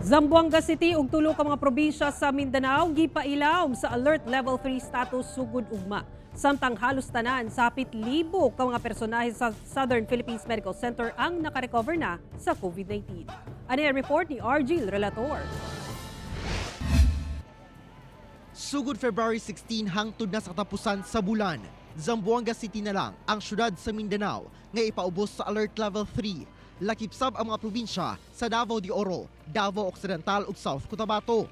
Zamboanga City ug tulo ka mga probinsya sa Mindanao gipailawom sa alert level 3 status sugod ugma. Samtang halos tanan sa 7,000 ka mga personahe sa Southern Philippines Medical Center ang nakarecover na sa COVID-19. Ano ang report ni Argil Relator? Sugod February 16 hangtod na sa katapusan sa bulan, Zamboanga City na lang ang syudad sa Mindanao nga ipaubos sa alert level 3. Lakip-sab ang mga probinsya sa Davao de Oro, Davao Occidental ug South Cotabato.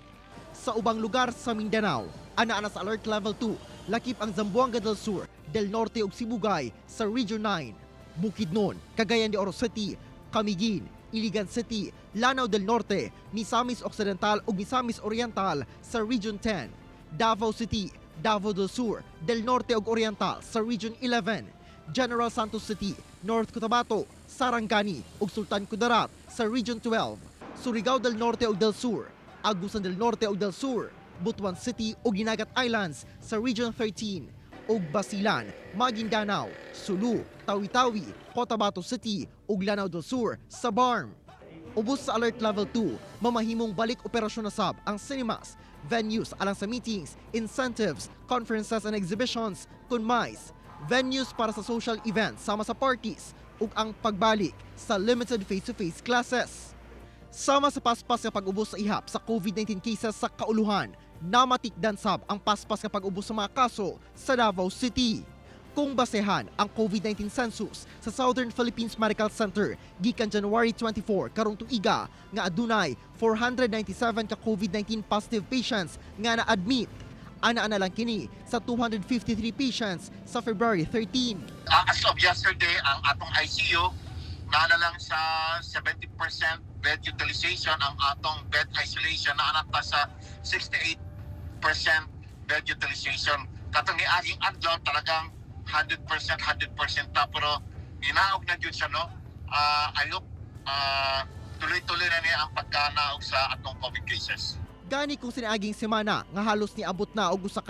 Sa ubang lugar sa Mindanao, ana sa alert level 2, lakip ang Zamboanga del Sur, del Norte ug Sibugay sa Region 9. Bukidnon, Cagayan de Oro City, Camiguin, Iligan City, Lanao del Norte, Misamis Occidental ug Misamis Oriental sa Region 10. Davao City, Davao del Sur, del Norte ug Oriental sa Region 11. General Santos City, North Cotabato, Sarangani ug Sultan Kudarat sa Region 12. Surigao del Norte ug del Sur, Agusan del Norte ug del Sur, Butuan City ug Ginagat Islands sa Region 13. Ug Basilan, Maguindanao, Sulu, Tawi-Tawi, Cotabato City ug Lanao del Sur sa BARM. Ubos sa alert level 2, mamahimong balik operasyon na sab ang cinemas, venues alang sa meetings, incentives, conferences and exhibitions, kun mais, venues para sa social events sama sa parties ug ang pagbalik sa limited face-to-face classes. Sama sa paspas nga pag-ubos sa ihap sa COVID-19 cases sa kauluhan, namatikdan sab ang paspas nga pag-ubos sa mga kaso sa Davao City. Kung basehan ang COVID-19 census sa Southern Philippines Medical Center gikan January 24 karong tuiga nga adunay 497 ka COVID-19 positive patients nga na-admit. Ana-ana lang kini sa 253 patients sa February 13. As of yesterday, ang atong ICU na lang sa 70% bed utilization, ang atong bed isolation na anata sa 68% bed utilization. Katong ni aging adlaw talagang 100% ta, pero inaog na jud siya, no? I hope tuloy-tuloy na niya ang pagkanaog sa atong COVID cases. Gani kung sinaaging semana nga halos niabot na og 1,000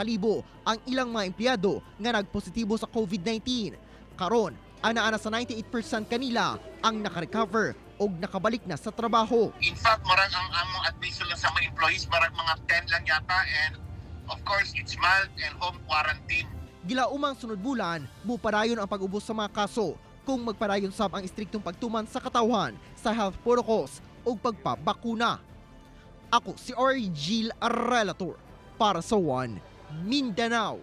ang ilang mga empleyado nga nagpositibo sa COVID-19. Karon, ana-ana sa 98% kanila ang nakarecover og nakabalik na sa trabaho. In fact, marang ang admission lang sa mga employees, marang mga 10 lang yata, and of course, it's mild and home quarantine. Gilaumang sunod bulan, mupadayon ang pag-ubos sa mga kaso kung magpadayon sab ang istriktong pagtuman sa katawhan sa health protocols o pagpabakuna. Ako si Argil Relator para sa One Mindanao.